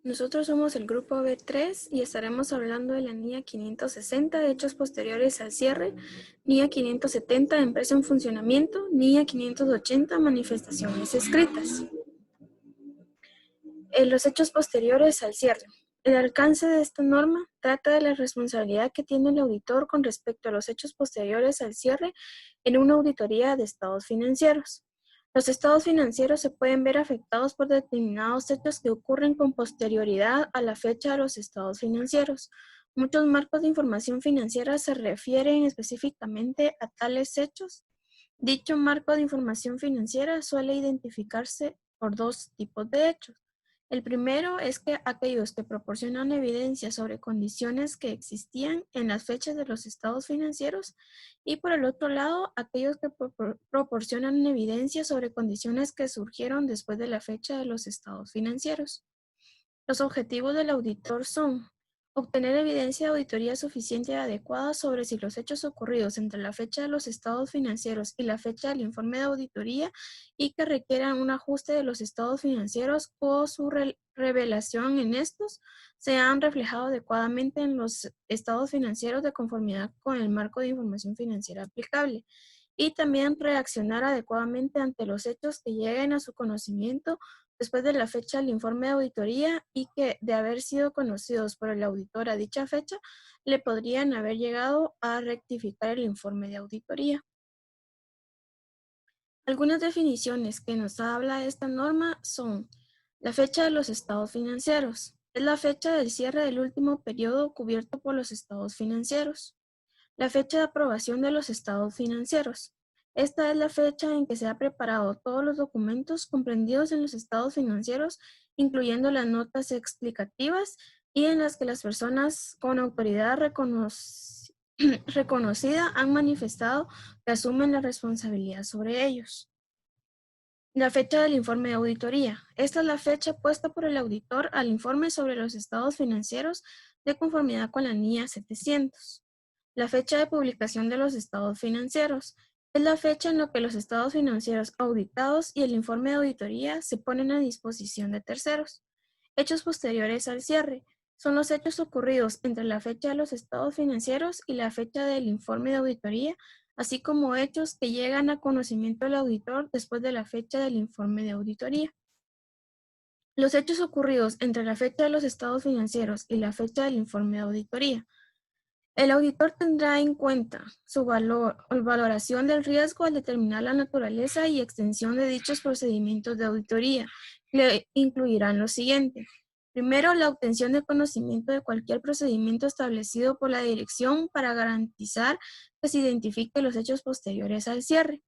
Nosotros somos el grupo B3 y estaremos hablando de la NIA 560 de hechos posteriores al cierre, NIA 570 de empresa en funcionamiento, NIA 580 manifestaciones escritas. Los hechos posteriores al cierre. El alcance de esta norma trata de la responsabilidad que tiene el auditor con respecto a los hechos posteriores al cierre en una auditoría de estados financieros. Los estados financieros se pueden ver afectados por determinados hechos que ocurren con posterioridad a la fecha de los estados financieros. Muchos marcos de información financiera se refieren específicamente a tales hechos. Dicho marco de información financiera suele identificarse por dos tipos de hechos. El primero es que aquellos que proporcionan evidencia sobre condiciones que existían en las fechas de los estados financieros y por el otro lado, aquellos que proporcionan evidencia sobre condiciones que surgieron después de la fecha de los estados financieros. Los objetivos del auditor son obtener evidencia de auditoría suficiente y adecuada sobre si los hechos ocurridos entre la fecha de los estados financieros y la fecha del informe de auditoría y que requieran un ajuste de los estados financieros o su revelación en estos se han reflejado adecuadamente en los estados financieros de conformidad con el marco de información financiera aplicable y también reaccionar adecuadamente ante los hechos que lleguen a su conocimiento después de la fecha del informe de auditoría y que, de haber sido conocidos por el auditor a dicha fecha, le podrían haber llegado a rectificar el informe de auditoría. Algunas definiciones que nos habla esta norma son la fecha de los estados financieros. Es la fecha del cierre del último periodo cubierto por los estados financieros. La fecha de aprobación de los estados financieros. Esta es la fecha en que se han preparado todos los documentos comprendidos en los estados financieros, incluyendo las notas explicativas y en las que las personas con autoridad reconocida han manifestado que asumen la responsabilidad sobre ellos. La fecha del informe de auditoría. Esta es la fecha puesta por el auditor al informe sobre los estados financieros de conformidad con la NIA 700. La fecha de publicación de los estados financieros. Es la fecha en la que los estados financieros auditados y el informe de auditoría se ponen a disposición de terceros. Hechos posteriores al cierre. Son los hechos ocurridos entre la fecha de los estados financieros y la fecha del informe de auditoría, así como hechos que llegan a conocimiento del auditor después de la fecha del informe de auditoría. Los hechos ocurridos entre la fecha de los estados financieros y la fecha del informe de auditoría. El auditor tendrá en cuenta su valoración del riesgo al determinar la naturaleza y extensión de dichos procedimientos de auditoría, que incluirán lo siguiente. Primero, la obtención de conocimiento de cualquier procedimiento establecido por la dirección para garantizar que se identifiquen los hechos posteriores al cierre.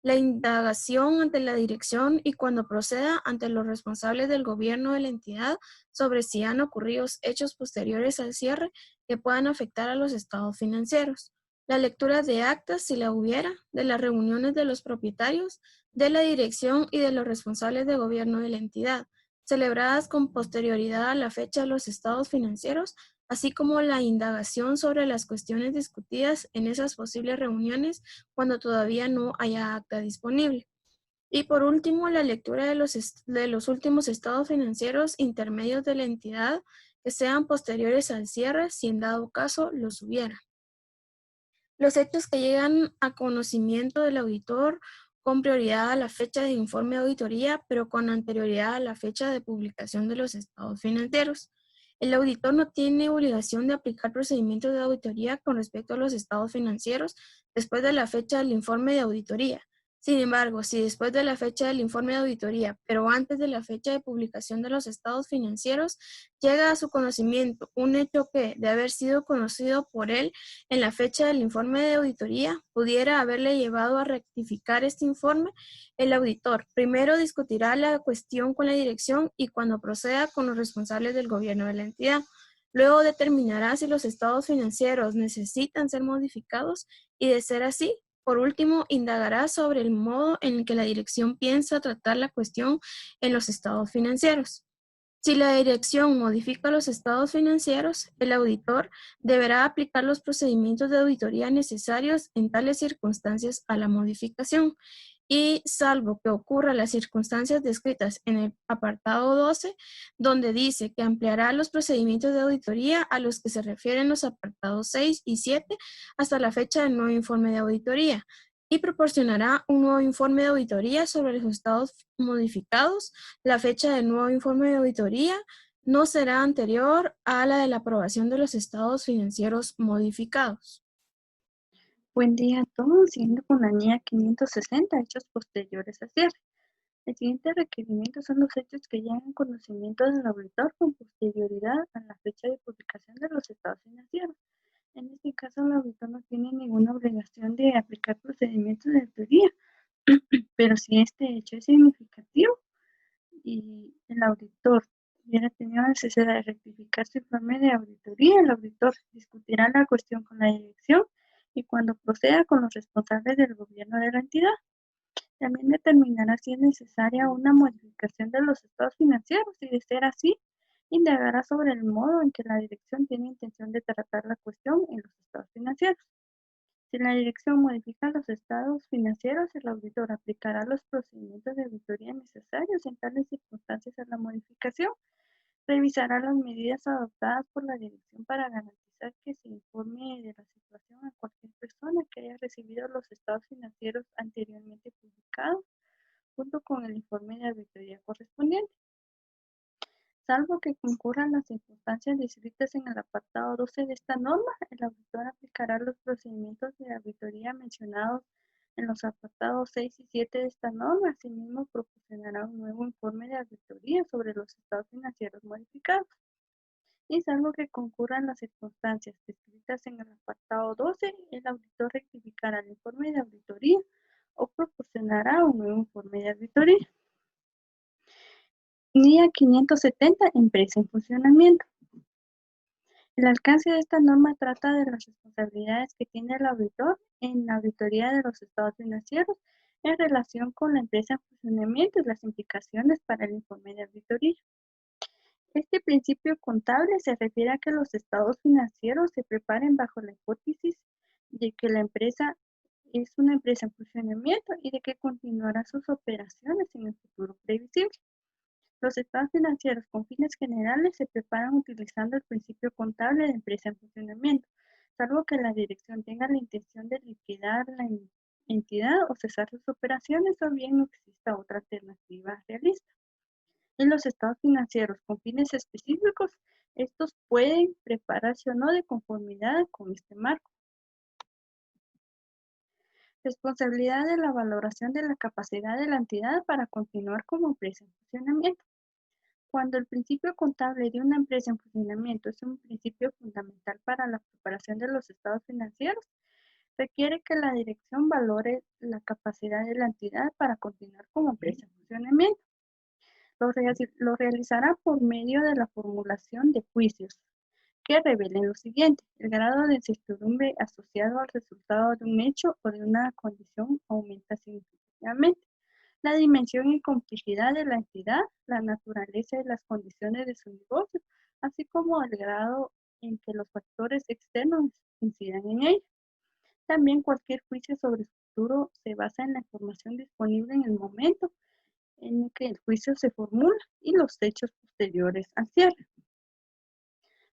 La indagación ante la dirección y cuando proceda ante los responsables del gobierno de la entidad sobre si han ocurrido hechos posteriores al cierre que puedan afectar a los estados financieros. La lectura de actas, si la hubiera, de las reuniones de los propietarios, de la dirección y de los responsables de gobierno de la entidad, celebradas con posterioridad a la fecha de los estados financieros, así como la indagación sobre las cuestiones discutidas en esas posibles reuniones cuando todavía no haya acta disponible. Y por último, la lectura de los últimos estados financieros intermedios de la entidad que sean posteriores al cierre, si en dado caso los hubiera. Los hechos que llegan a conocimiento del auditor con prioridad a la fecha de informe de auditoría, pero con anterioridad a la fecha de publicación de los estados financieros. El auditor no tiene obligación de aplicar procedimientos de auditoría con respecto a los estados financieros después de la fecha del informe de auditoría. Sin embargo, si después de la fecha del informe de auditoría, pero antes de la fecha de publicación de los estados financieros, llega a su conocimiento un hecho que, de haber sido conocido por él en la fecha del informe de auditoría, pudiera haberle llevado a rectificar este informe, el auditor primero discutirá la cuestión con la dirección y cuando proceda con los responsables del gobierno de la entidad. Luego determinará si los estados financieros necesitan ser modificados y, de ser así, por último, indagará sobre el modo en el que la dirección piensa tratar la cuestión en los estados financieros. Si la dirección modifica los estados financieros, el auditor deberá aplicar los procedimientos de auditoría necesarios en tales circunstancias a la modificación. y salvo que ocurran las circunstancias descritas en el apartado 12, donde dice que ampliará los procedimientos de auditoría a los que se refieren los apartados 6 y 7 hasta la fecha del nuevo informe de auditoría y proporcionará un nuevo informe de auditoría sobre los estados modificados. La fecha del nuevo informe de auditoría no será anterior a la de la aprobación de los estados financieros modificados. Buen día a todos, siguiendo con la NIA 560, hechos posteriores a cierre. El siguiente requerimiento son los hechos que llegan a conocimiento del auditor con posterioridad a la fecha de publicación de los estados financieros. En este caso, el auditor no tiene ninguna obligación de aplicar procedimientos de auditoría, pero si este hecho es significativo y el auditor hubiera tenido necesidad de rectificar su informe de auditoría, el auditor discutirá la cuestión con la dirección y cuando proceda con los responsables del gobierno de la entidad. También determinará si es necesaria una modificación de los estados financieros y de ser así, indagará sobre el modo en que la dirección tiene intención de tratar la cuestión en los estados financieros. Si la dirección modifica los estados financieros, el auditor aplicará los procedimientos de auditoría necesarios en tales circunstancias a la modificación. Revisará las medidas adoptadas por la dirección para garantizar que se informe de la situación a cualquier persona que haya recibido los estados financieros anteriormente publicados, junto con el informe de auditoría correspondiente. Salvo que concurran las circunstancias descritas en el apartado 12 de esta norma, el auditor aplicará los procedimientos de auditoría mencionados en los apartados 6 y 7 de esta norma. Asimismo, proporcionará un nuevo informe de auditoría sobre los estados financieros modificados. Y salvo que concurran las circunstancias descritas en el apartado 12, el auditor rectificará el informe de auditoría o proporcionará un nuevo informe de auditoría. NIA 570, empresa en funcionamiento. El alcance de esta norma trata de las responsabilidades que tiene el auditor en la auditoría de los estados financieros en relación con la empresa en funcionamiento y las implicaciones para el informe de auditoría. Este principio contable se refiere a que los estados financieros se preparen bajo la hipótesis de que la empresa es una empresa en funcionamiento y de que continuará sus operaciones en el futuro previsible. Los estados financieros con fines generales se preparan utilizando el principio contable de empresa en funcionamiento, salvo que la dirección tenga la intención de liquidar la entidad o cesar sus operaciones o bien no exista otra alternativa realista. En los estados financieros con fines específicos, estos pueden prepararse o no de conformidad con este marco. Responsabilidad de la valoración de la capacidad de la entidad para continuar como empresa en funcionamiento. Cuando el principio contable de una empresa en funcionamiento es un principio fundamental para la preparación de los estados financieros, requiere que la dirección valore la capacidad de la entidad para continuar como empresa en funcionamiento. Lo realizará por medio de la formulación de juicios que revelen lo siguiente: el grado de incertidumbre asociado al resultado de un hecho o de una condición aumenta significativamente. La dimensión y complejidad de la entidad, la naturaleza y las condiciones de su negocio, así como el grado en que los factores externos incidan en ella. También cualquier juicio sobre el futuro se basa en la información disponible en el momento en que el juicio se formula y los hechos posteriores al cierre.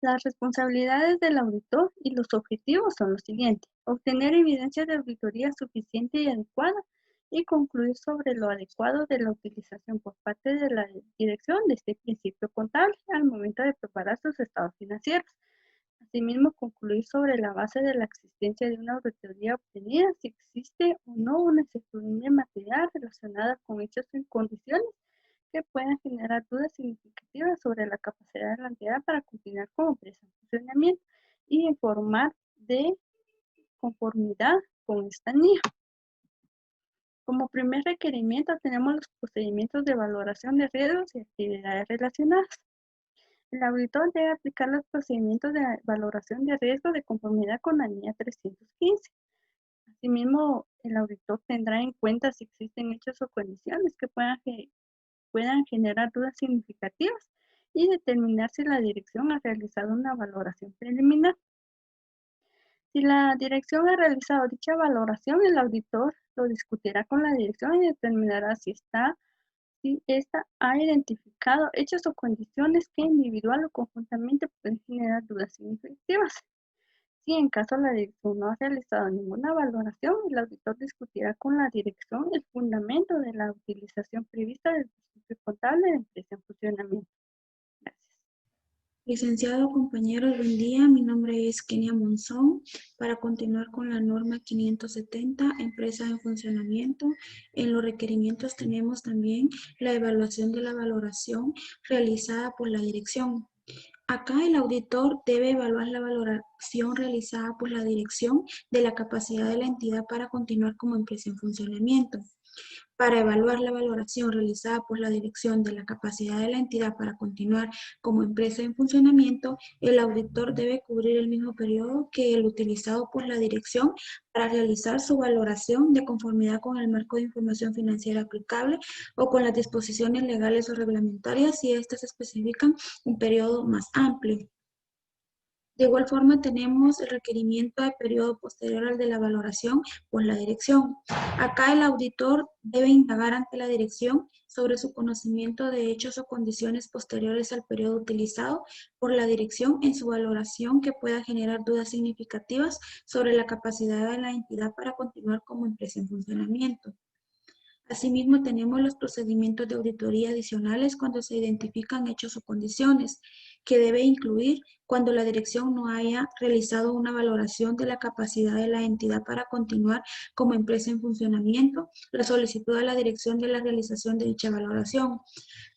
Las responsabilidades del auditor y los objetivos son los siguientes: obtener evidencia de auditoría suficiente y adecuada y concluir sobre lo adecuado de la utilización por parte de la dirección de este principio contable al momento de preparar sus estados financieros. Asimismo, concluir sobre la base de la existencia de una auditoría obtenida si existe o no una incertidumbre material relacionada con hechos y condiciones que puedan generar dudas significativas sobre la capacidad de la entidad para continuar como empresa en funcionamiento y informar de conformidad con esta NIA. Como primer requerimiento tenemos los procedimientos de valoración de riesgos y actividades relacionadas. El auditor debe aplicar los procedimientos de valoración de riesgo de conformidad con la NIA 315. Asimismo, el auditor tendrá en cuenta si existen hechos o condiciones que puedan generar dudas significativas y determinar si la dirección ha realizado una valoración preliminar. Si la dirección ha realizado dicha valoración, el auditor lo discutirá con la dirección y determinará si ésta ha identificado hechos o condiciones que individual o conjuntamente pueden generar dudas significativas. Si en caso la dirección no ha realizado ninguna valoración, el auditor discutirá con la dirección el fundamento de la utilización prevista del principio contable de empresa en funcionamiento. Gracias. Licenciado, compañeros, buen día. Mi nombre es Kenia Monzón. Para continuar con la norma 570, empresa en funcionamiento, en los requerimientos tenemos también la evaluación de la valoración realizada por la dirección. Acá el auditor debe evaluar la valoración realizada por la dirección de la capacidad de la entidad para continuar como empresa en funcionamiento. Para evaluar la valoración realizada por la dirección de la capacidad de la entidad para continuar como empresa en funcionamiento, el auditor debe cubrir el mismo periodo que el utilizado por la dirección para realizar su valoración de conformidad con el marco de información financiera aplicable o con las disposiciones legales o reglamentarias si éstas especifican un periodo más amplio. De igual forma, tenemos el requerimiento de periodo posterior al de la valoración por la dirección. Acá el auditor debe indagar ante la dirección sobre su conocimiento de hechos o condiciones posteriores al periodo utilizado por la dirección en su valoración que pueda generar dudas significativas sobre la capacidad de la entidad para continuar como empresa en funcionamiento. Asimismo, tenemos los procedimientos de auditoría adicionales cuando se identifican hechos o condiciones, que debe incluir cuando la dirección no haya realizado una valoración de la capacidad de la entidad para continuar como empresa en funcionamiento, la solicitud a la dirección de la realización de dicha valoración.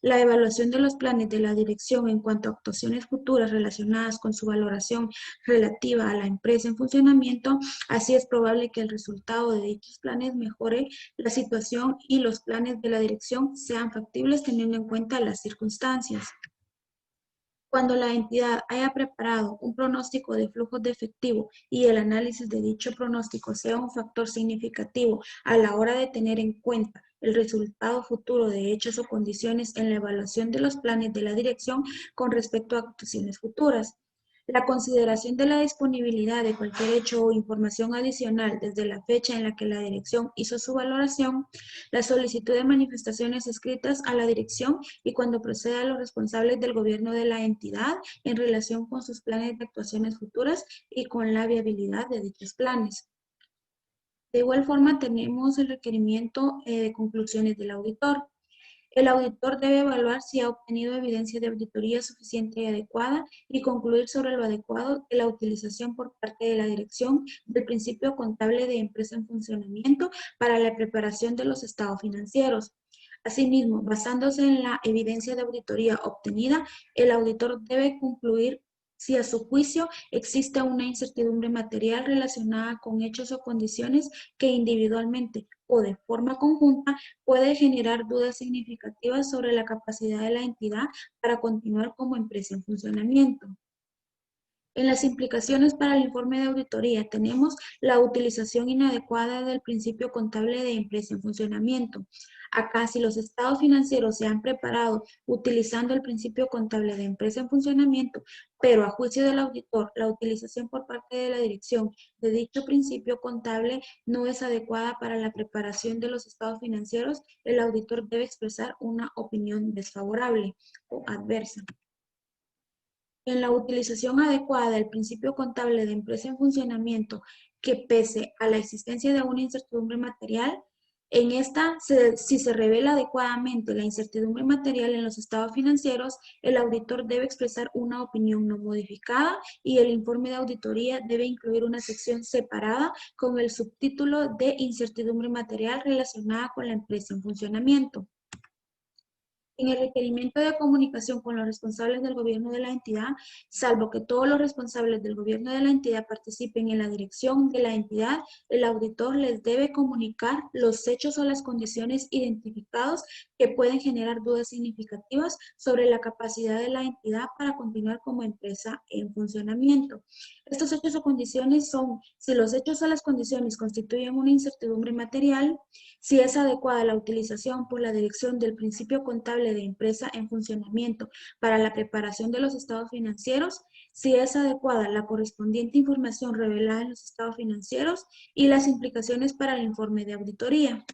La evaluación de los planes de la dirección en cuanto a actuaciones futuras relacionadas con su valoración relativa a la empresa en funcionamiento, así es probable que el resultado de dichos planes mejore la situación y los planes de la dirección sean factibles teniendo en cuenta las circunstancias. Cuando la entidad haya preparado un pronóstico de flujos de efectivo y el análisis de dicho pronóstico sea un factor significativo a la hora de tener en cuenta el resultado futuro de hechos o condiciones en la evaluación de los planes de la dirección con respecto a actuaciones futuras. La consideración de la disponibilidad de cualquier hecho o información adicional desde la fecha en la que la dirección hizo su valoración, la solicitud de manifestaciones escritas a la dirección y cuando proceda a los responsables del gobierno de la entidad en relación con sus planes de actuaciones futuras y con la viabilidad de dichos planes. De igual forma, tenemos el requerimiento de conclusiones del auditor. El auditor debe evaluar si ha obtenido evidencia de auditoría suficiente y adecuada y concluir sobre lo adecuado de la utilización por parte de la dirección del principio contable de empresa en funcionamiento para la preparación de los estados financieros. Asimismo, basándose en la evidencia de auditoría obtenida, el auditor debe concluir si a su juicio existe una incertidumbre material relacionada con hechos o condiciones que individualmente o de forma conjunta puede generar dudas significativas sobre la capacidad de la entidad para continuar como empresa en funcionamiento. En las implicaciones para el informe de auditoría tenemos la utilización inadecuada del principio contable de empresa en funcionamiento. Acá, si los estados financieros se han preparado utilizando el principio contable de empresa en funcionamiento, pero a juicio del auditor, la utilización por parte de la dirección de dicho principio contable no es adecuada para la preparación de los estados financieros, el auditor debe expresar una opinión desfavorable o adversa. En la utilización adecuada del principio contable de empresa en funcionamiento, que pese a la existencia de una incertidumbre material, en esta, si se revela adecuadamente la incertidumbre material en los estados financieros, el auditor debe expresar una opinión no modificada y el informe de auditoría debe incluir una sección separada con el subtítulo de incertidumbre material relacionada con la empresa en funcionamiento. En el requerimiento de comunicación con los responsables del gobierno de la entidad, salvo que todos los responsables del gobierno de la entidad participen en la dirección de la entidad, el auditor les debe comunicar los hechos o las condiciones identificados que pueden generar dudas significativas sobre la capacidad de la entidad para continuar como empresa en funcionamiento. Estos hechos o condiciones son si los hechos o las condiciones constituyen una incertidumbre material, si es adecuada la utilización por la dirección del principio contable de empresa en funcionamiento para la preparación de los estados financieros, si es adecuada la correspondiente información revelada en los estados financieros y las implicaciones para el informe de auditoría.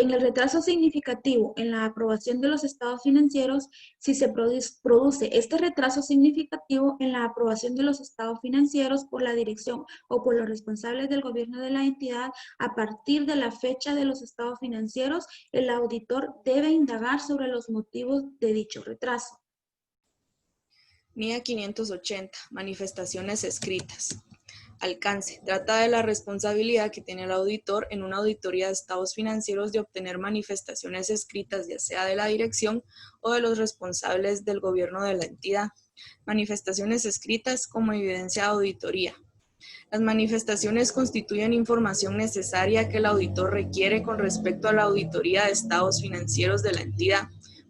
En el retraso significativo en la aprobación de los estados financieros, si se produce este retraso significativo en la aprobación de los estados financieros por la dirección o por los responsables del gobierno de la entidad, a partir de la fecha de los estados financieros, el auditor debe indagar sobre los motivos de dicho retraso. NIA 580. Manifestaciones escritas. Alcance. Trata de la responsabilidad que tiene el auditor en una auditoría de estados financieros de obtener manifestaciones escritas, ya sea de la dirección o de los responsables del gobierno de la entidad. Manifestaciones escritas como evidencia de auditoría. Las manifestaciones constituyen información necesaria que el auditor requiere con respecto a la auditoría de estados financieros de la entidad.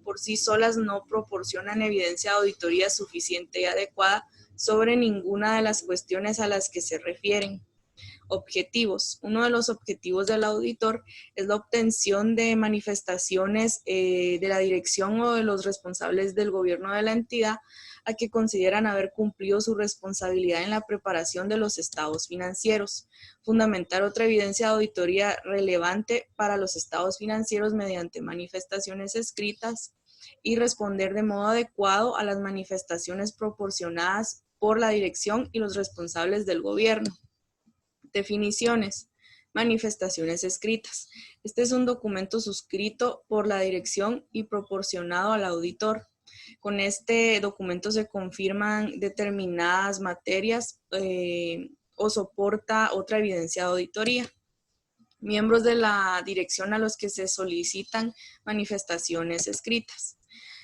Por sí solas no proporcionan evidencia de auditoría suficiente y adecuada sobre ninguna de las cuestiones a las que se refieren. Objetivos. Uno de los objetivos del auditor es la obtención de manifestaciones de la dirección o de los responsables del gobierno de la entidad a que consideran haber cumplido su responsabilidad en la preparación de los estados financieros. Fundamentar otra evidencia de auditoría relevante para los estados financieros mediante manifestaciones escritas y responder de modo adecuado a las manifestaciones proporcionadas por la dirección y los responsables del gobierno. Definiciones. Manifestaciones escritas. Este es un documento suscrito por la dirección y proporcionado al auditor. Con este documento se confirman determinadas materias o soporta otra evidencia de auditoría. Miembros de la dirección a los que se solicitan manifestaciones escritas.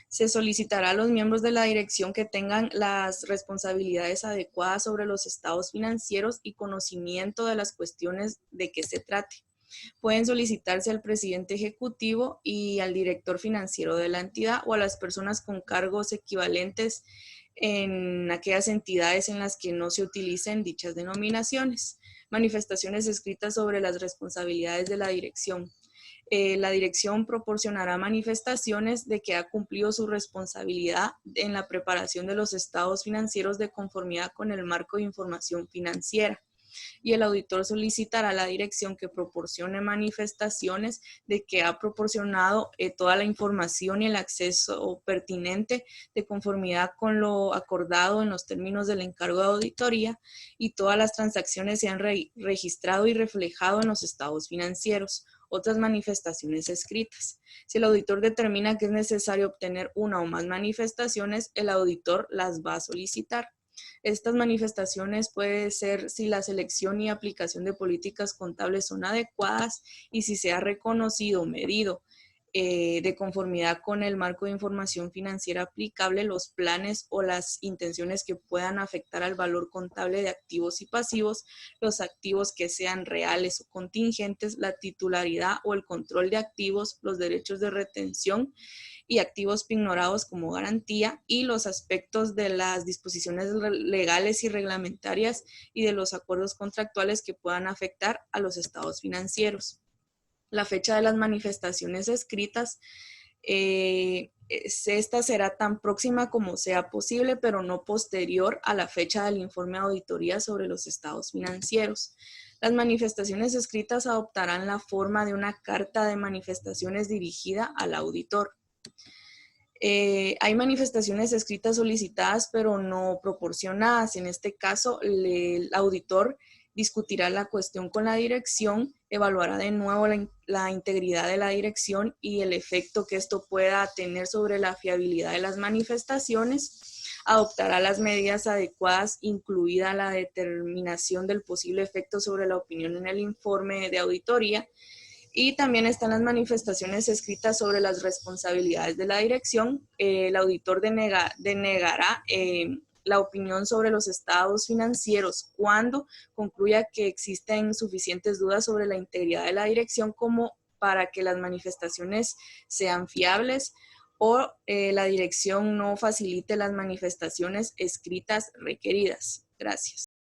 Se solicitará a los miembros de la dirección que tengan las responsabilidades adecuadas sobre los estados financieros y conocimiento de las cuestiones de que se trate. Pueden solicitarse al presidente ejecutivo y al director financiero de la entidad o a las personas con cargos equivalentes en aquellas entidades en las que no se utilicen dichas denominaciones. Manifestaciones escritas sobre las responsabilidades de la dirección. La dirección proporcionará manifestaciones de que ha cumplido su responsabilidad en la preparación de los estados financieros de conformidad con el marco de información financiera. Y el auditor solicitará a la dirección que proporcione manifestaciones de que ha proporcionado toda la información y el acceso pertinente de conformidad con lo acordado en los términos del encargo de auditoría y todas las transacciones se han registrado y reflejado en los estados financieros. Otras manifestaciones escritas. Si el auditor determina que es necesario obtener una o más manifestaciones, el auditor las va a solicitar. Estas manifestaciones pueden ser si la selección y aplicación de políticas contables son adecuadas y si se ha reconocido, medido de conformidad con el marco de información financiera aplicable los planes o las intenciones que puedan afectar al valor contable de activos y pasivos, los activos que sean reales o contingentes, la titularidad o el control de activos, los derechos de retención y activos pignorados como garantía y los aspectos de las disposiciones legales y reglamentarias y de los acuerdos contractuales que puedan afectar a los estados financieros. La fecha de las manifestaciones escritas, esta será tan próxima como sea posible, pero no posterior a la fecha del informe de auditoría sobre los estados financieros. Las manifestaciones escritas adoptarán la forma de una carta de manifestaciones dirigida al auditor. Hay manifestaciones escritas solicitadas pero no proporcionadas. En este caso, el auditor discutirá la cuestión con la dirección, evaluará de nuevo la integridad de la dirección y el efecto que esto pueda tener sobre la fiabilidad de las manifestaciones, adoptará las medidas adecuadas, incluida la determinación del posible efecto sobre la opinión en el informe de auditoría. Y también están las manifestaciones escritas sobre las responsabilidades de la dirección. El auditor denegará la opinión sobre los estados financieros cuando concluya que existen suficientes dudas sobre la integridad de la dirección como para que las manifestaciones sean fiables o la dirección no facilite las manifestaciones escritas requeridas. Gracias.